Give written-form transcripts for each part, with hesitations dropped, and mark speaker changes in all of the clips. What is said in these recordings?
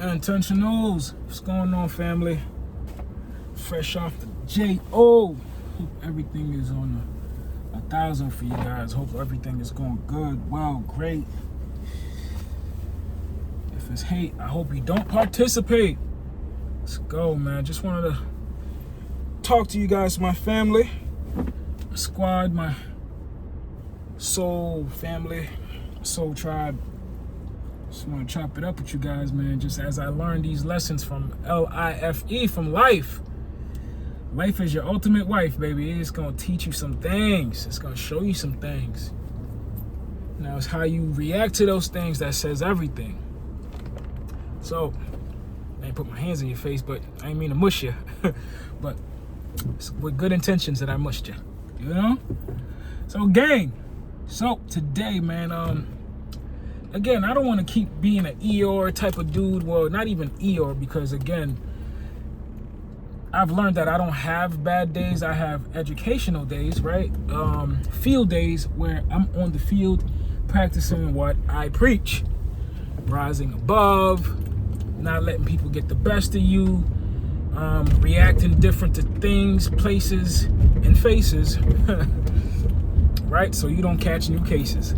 Speaker 1: Intentionals, what's going on, family? Fresh off the J.O. Hope everything is on a 1,000 for you guys. Hope everything is going good, well, great. If it's hate, I hope you don't participate. Let's go, man. Just wanted to talk to you guys, my family, my squad, my soul family, soul tribe. Just want to chop it up with you guys, man. Just as I learned these lessons from LIFE, from life. Life is your ultimate wife, baby. It's going to teach you some things. It's going to show you some things. Now, it's how you react to those things that says everything. So, I ain't put my hands in your face, but I ain't mean to mush you. But it's with good intentions that I mushed you. You know? So, gang. So, today, man, again, I don't want to keep being an Eeyore type of dude. Well, not even Eeyore, because again, I've learned that I don't have bad days. I have educational days, right? Field days where I'm on the field practicing what I preach. Rising above, not letting people get the best of you, reacting different to things, places, and faces, right? So you don't catch new cases.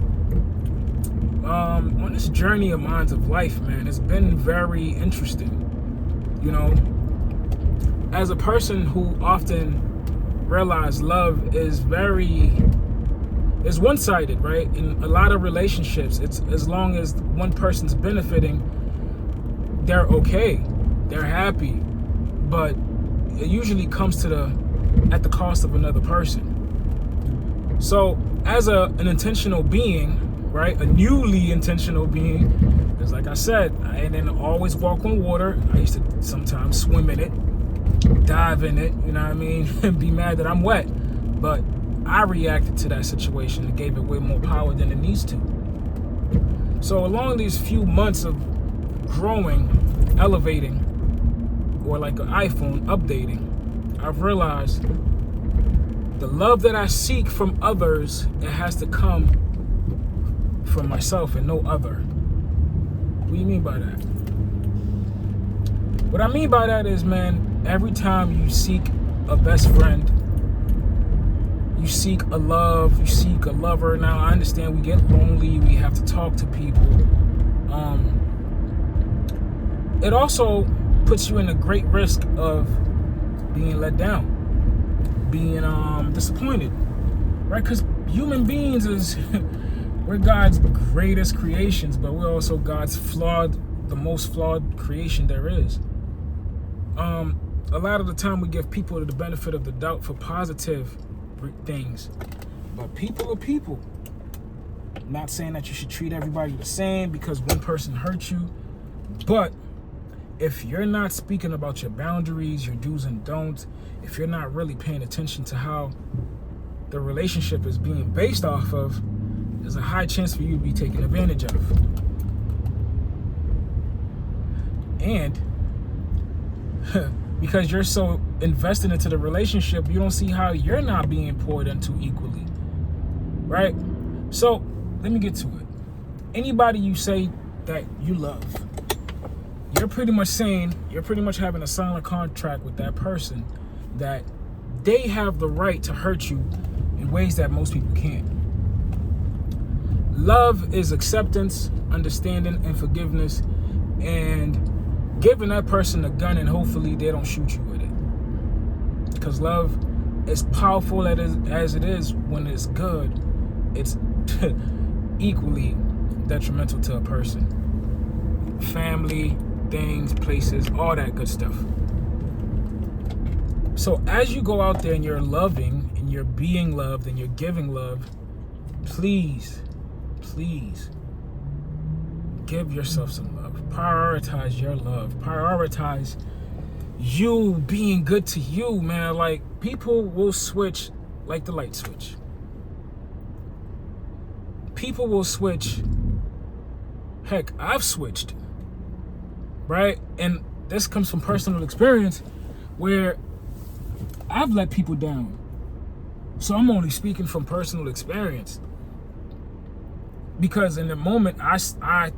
Speaker 1: On this journey of mine of life, man, it's been very interesting. You know, as a person who often realize love is one-sided, right? In a lot of relationships, it's as long as one person's benefiting, they're okay, they're happy, but it usually comes at the cost of another person. So as an intentional being, right? A newly intentional being, because like I said, I didn't always walk on water. I used to sometimes swim in it, dive in it, you know what I mean? And be mad that I'm wet. But I reacted to that situation and gave it way more power than it needs to. So along these few months of growing, elevating, or like an iPhone updating, I've realized the love that I seek from others, it has to come from myself and no other. What do you mean by that? What I mean by that is, man, every time you seek a best friend, you seek a love, you seek a lover. Now, I understand we get lonely, we have to talk to people. It also puts you in a great risk of being let down, being disappointed, right? Because human beings we're God's greatest creations, but we're also God's the most flawed creation there is. A lot of the time we give people the benefit of the doubt for positive things, but people are people. I'm not saying that you should treat everybody the same because one person hurt you, but if you're not speaking about your boundaries, your do's and don'ts, if you're not really paying attention to how the relationship is being based off of, there's a high chance for you to be taken advantage of. And because you're so invested into the relationship, you don't see how you're not being poured into equally, right? So let me get to it. Anybody you say that you love, you're pretty much having a silent contract with that person that they have the right to hurt you in ways that most people can't. Love is acceptance, understanding, and forgiveness, and giving that person a gun and hopefully they don't shoot you with it. Because love, as powerful as it is when it's good, it's equally detrimental to a person. Family, things, places, all that good stuff. So as you go out there and you're loving, and you're being loved, and you're giving love, please give yourself some love. Prioritize your love. Prioritize you being good to you, man. Like, people will switch like the light switch. People will switch. Heck, I've switched, right? And this comes from personal experience where I've let people down. So I'm only speaking from personal experience. Because in the moment, I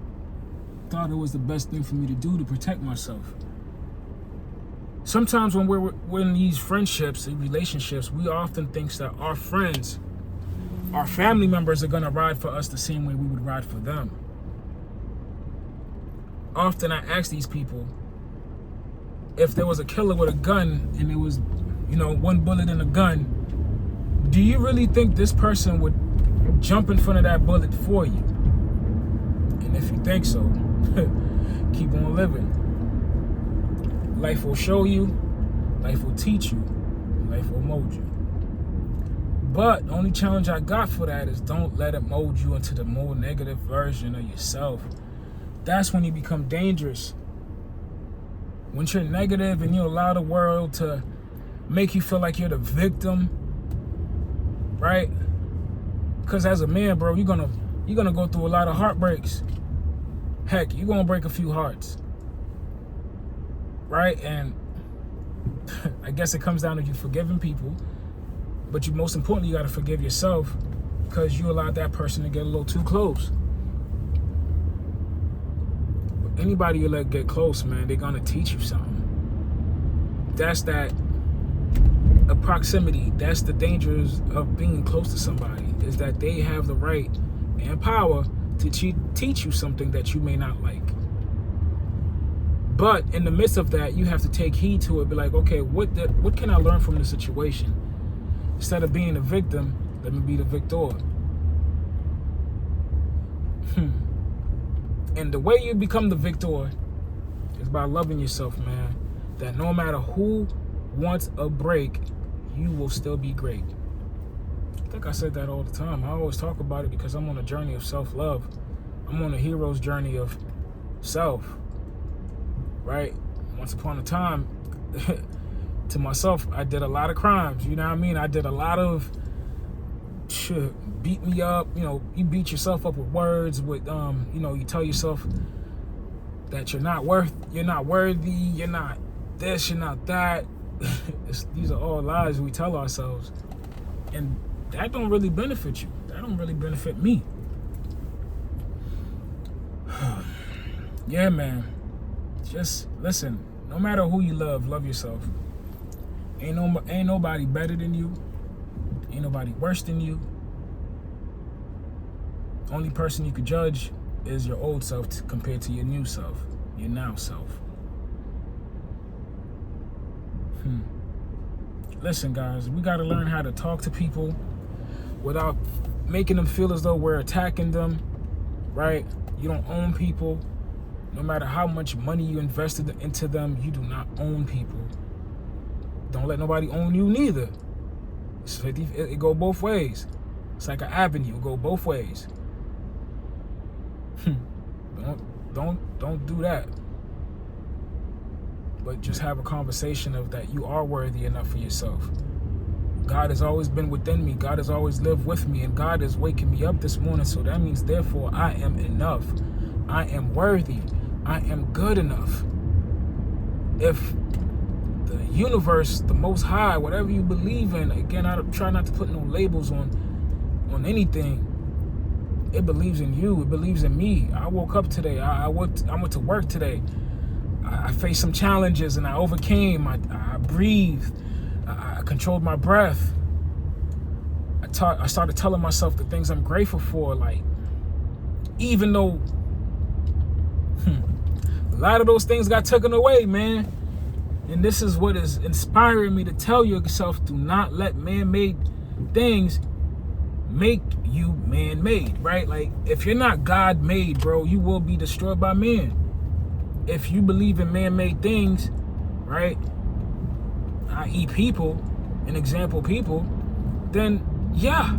Speaker 1: thought it was the best thing for me to do to protect myself. Sometimes when we're in these friendships and relationships, we often think that our friends, our family members are gonna ride for us the same way we would ride for them. Often I ask these people, if there was a killer with a gun and there was, one bullet in a gun, do you really think this person would jump in front of that bullet for you? And if you think so, keep on living. Life will show you, life will teach you, life will mold you. But the only challenge I got for that is don't let it mold you into the more negative version of yourself. That's when you become dangerous. When you're negative and you allow the world to make you feel like you're the victim, right? Because as a man, bro, you're gonna go through a lot of heartbreaks. Heck, you're gonna break a few hearts, right? And I guess it comes down to you forgiving people, but most importantly, you gotta forgive yourself because you allowed that person to get a little too close. But anybody you let get close, man, they're gonna teach you something. That's that. A proximity. That's the dangers of being close to somebody, is that they have the right and power to teach you something that you may not like. But in the midst of that, you have to take heed to it. Be like, okay, what can I learn from the situation? Instead of being a victim, let me be the victor. And the way you become the victor is by loving yourself, man. That no matter who wants a break, you will still be great. I think I said that all the time. I always talk about it because I'm on a journey of self-love. I'm on a hero's journey of self, right? Once upon a time, to myself, I did a lot of crimes. You know what I mean? I did a lot of shit, beat me up. You beat yourself up with words, with you tell yourself that you're not worthy, you're not this, you're not that. These are all lies we tell ourselves, and that don't really benefit you. That don't really benefit me. Yeah, man. Just listen. No matter who you love yourself. Ain't nobody better than you. Ain't nobody worse than you. Only person you could judge is your old self compared to your new self, your now self. Listen, guys, we got to learn how to talk to people without making them feel as though we're attacking them, right? You don't own people. No matter how much money you invested into them, you do not own people. Don't let nobody own you neither. It go both ways. It's like an avenue. It go both ways. Don't do that. But just have a conversation of that you are worthy enough for yourself. God has always been within me. God has always lived with me. And God is waking me up this morning. So that means, therefore, I am enough. I am worthy. I am good enough. If the universe, the Most High, whatever you believe in, again, I try not to put no labels on anything. It believes in you. It believes in me. I woke up today. I went to work today. I faced some challenges and I overcame. I breathed. I controlled my breath. I started telling myself the things I'm grateful for. Like, even though a lot of those things got taken away, man. And this is what is inspiring me to tell yourself, do not let man-made things make you man-made, right? Like, if you're not God-made, bro, you will be destroyed by man. If you believe in man-made things, right, i.e. people, an example people, then yeah.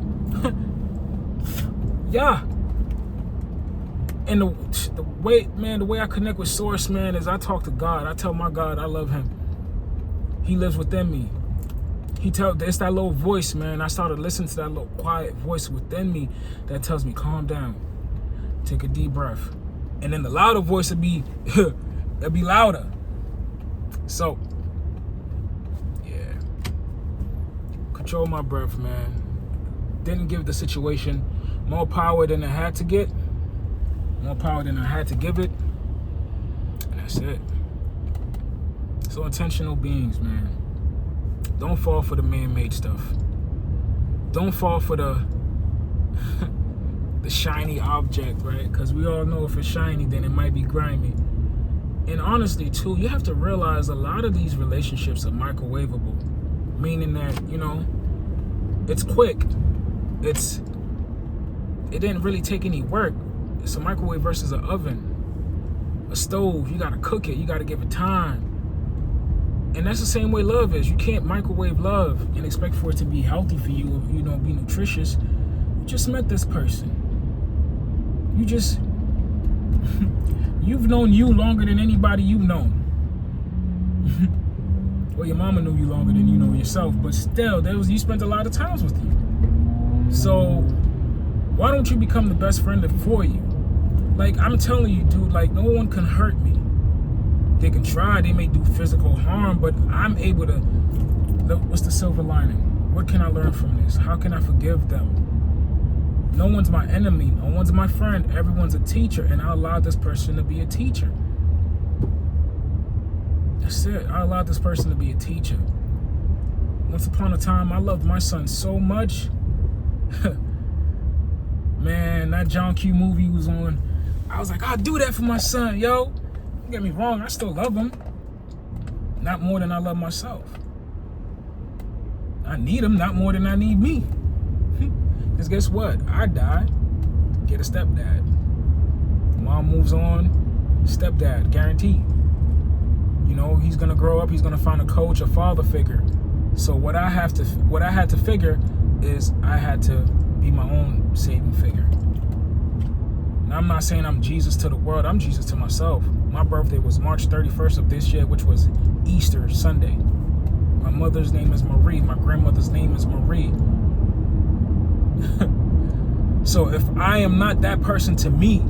Speaker 1: Yeah. And the way I connect with Source, man, is I talk to God. I tell my God I love him. He lives within me. It's that little voice, man. I started listening to that little quiet voice within me that tells me, calm down. Take a deep breath. And then the louder voice would be, it'd be louder. So, yeah. Control my breath, man. Didn't give the situation more power than I had to get. More power than I had to give it. That's it. So intentional beings, man. Don't fall for the man-made stuff. Don't fall for the the shiny object, right? Because we all know if it's shiny, then it might be grimy. And honestly, too, you have to realize a lot of these relationships are microwavable, meaning that, you know, it's quick. It didn't really take any work. It's a microwave versus an oven. A stove, you gotta cook it, you gotta give it time. And that's the same way love is. You can't microwave love and expect for it to be healthy for you, or, you know, be nutritious. You just met this person. You've known you longer than anybody you've known. Well, your mama knew you longer than you know yourself, but still, you spent a lot of times with you. So why don't you become the best friend for you? Like, I'm telling you, dude, like, no one can hurt me. They can try, they may do physical harm, but I'm able to, what's the silver lining? What can I learn from this? How can I forgive them? No one's my enemy, no one's my friend, everyone's a teacher, and I allowed this person to be a teacher. That's it, I allowed this person to be a teacher. Once upon a time, I loved my son so much. Man, that John Q movie was on. I was like, I'll do that for my son, yo. Don't get me wrong, I still love him. Not more than I love myself. I need him not more than I need me. Because guess what? I die, get a stepdad. Mom moves on, stepdad, guaranteed. You know, he's gonna grow up, he's gonna find a coach, a father figure. So what I had to figure is I had to be my own saving figure. And I'm not saying I'm Jesus to the world, I'm Jesus to myself. My birthday was March 31st of this year, which was Easter Sunday. My mother's name is Marie, my grandmother's name is Marie. So if I am not that person to me,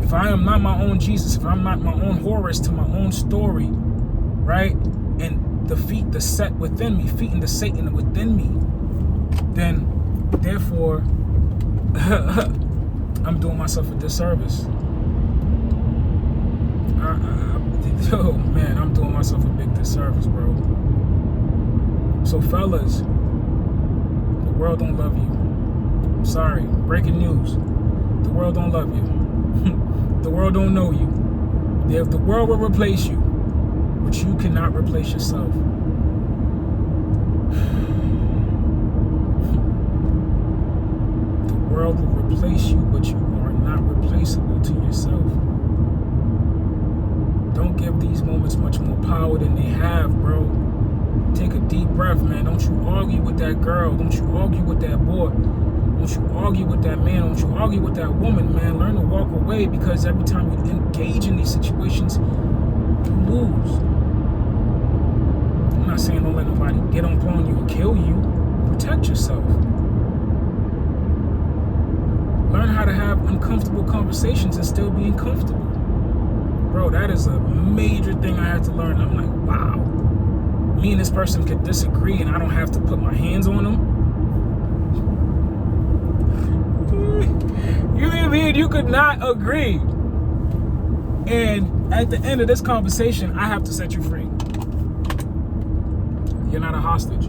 Speaker 1: if I am not my own Jesus, if I'm not my own Horus to my own story, right? And defeat the set within me, defeating the Satan within me, then therefore I'm doing myself a disservice. Oh man, I'm doing myself a big disservice, bro. So fellas, the world don't love you. Sorry, breaking news. The world don't love you. The world don't know you. If the world will replace you, but you cannot replace yourself. The world will replace you, but you are not replaceable to yourself. Don't give these moments much more power than they have, bro. Take a deep breath, man. Don't you argue with that girl. Don't you argue with that boy. Don't you argue with that man. Don't you argue with that woman, man. Learn to walk away, because every time you engage in these situations, you lose. I'm not saying don't let nobody get upon you and kill you. Protect yourself. Learn how to have uncomfortable conversations and still being comfortable. Bro, that is a major thing I had to learn. I'm like, wow. Me and this person could disagree and I don't have to put my hands on them. You could not agree. And at the end of this conversation, I have to set you free. You're not a hostage.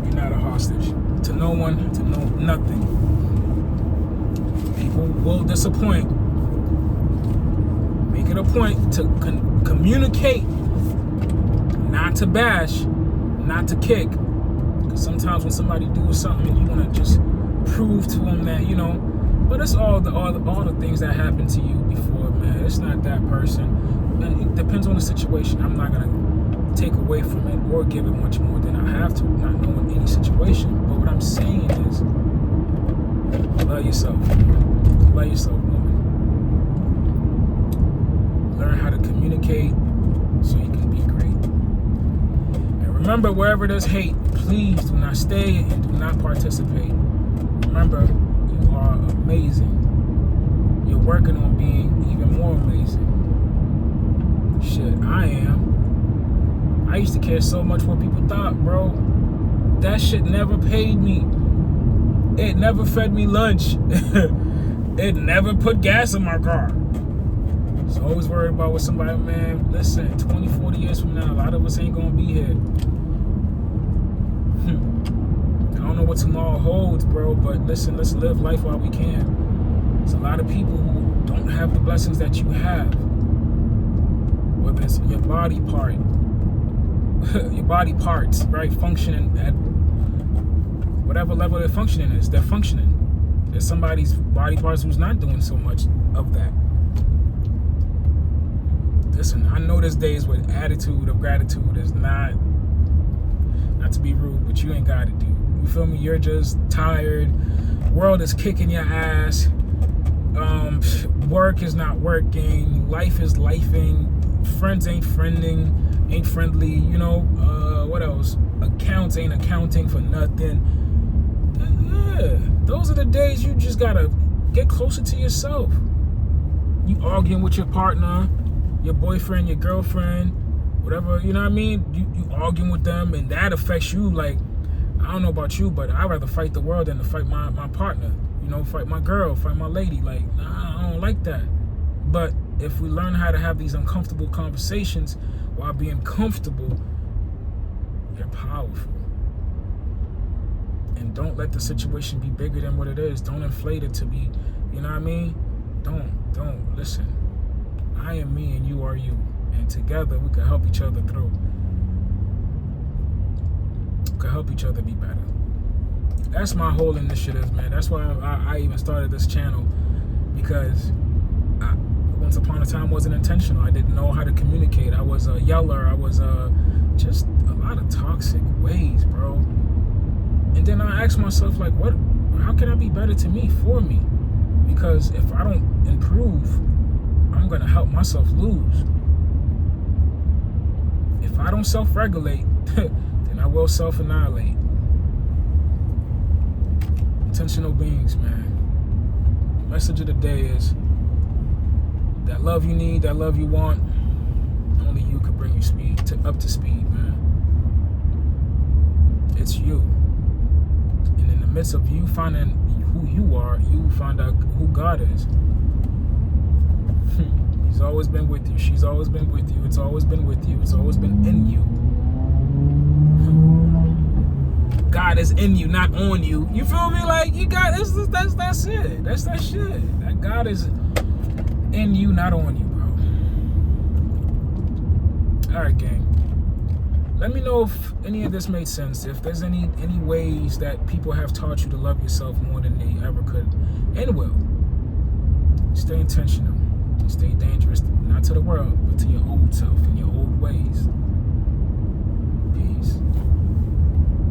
Speaker 1: You're not a hostage. To no one, to no nothing. People will disappoint. Make it a point to communicate, not to bash, not to kick. Because sometimes when somebody does something and you want to just prove to them that, you know, but it's all the things that happened to you before, man. It's not that person. And it depends on the situation. I'm not gonna take away from it or give it much more than I have to, not knowing any situation. But what I'm saying is, love yourself. Love yourself, woman. Learn how to communicate so you can be great. And remember, wherever there's hate, please do not stay and do not participate. Remember, you are amazing. You're working on being even more amazing. Shit, I am. I used to care so much what people thought, bro. That shit never paid me. It never fed me lunch. It never put gas in my car. So always worried about what somebody, man, listen, 20, 40 years from now, a lot of us ain't gonna be here. I don't know what tomorrow holds, bro, but listen, let's live life while we can. There's a lot of people who don't have the blessings that you have. Whether it's your body part, your body parts, right, functioning at whatever level they're functioning is, they're functioning. There's somebody's body parts who's not doing so much of that. Listen, I know there's days with attitude of gratitude is not to be rude, but you ain't got it, dude. You feel me? You're just tired. World is kicking your ass. Work is not working. Life is lifing. Friends ain't friendly. You know, what else? Accounts ain't accounting for nothing. Yeah, those are the days you just gotta get closer to yourself. You arguing with your partner, your boyfriend, your girlfriend, whatever, you know what I mean? You arguing with them, and that affects you. Like, I don't know about you, but I'd rather fight the world than to fight my partner. You know, fight my girl, fight my lady. Like, nah, I don't like that. But if we learn how to have these uncomfortable conversations while being comfortable, you're powerful. And don't let the situation be bigger than what it is. Don't inflate it to be, you know what I mean? Don't. Listen, I am me and you are you. And together we can help each other through. We can help each other be better. That's my whole initiative, man. That's why I even started this channel. Because once upon a time wasn't intentional. I didn't know how to communicate. I was a yeller. I was just a lot of toxic ways, bro. And then I asked myself, like, how can I be better to me, for me? Because if I don't improve, I'm going to help myself lose. If I don't self-regulate, then I will self-annihilate. Intentional beings, man. Message of the day is that love you need, that love you want, only you can bring you up to speed, man. It's you. And in the midst of you finding who you are, you find out who God is. He's always been with you. She's always been with you. It's always been with you. It's always been in you. God is in you, not on you. You feel me? Like, you got that's it. That's that shit. That God is in you, not on you, bro. All right, gang. Let me know if any of this made sense. If there's any ways that people have taught you to love yourself more than they ever could and will. Stay intentional. Stay dangerous, not to the world, but to your old self and your old ways.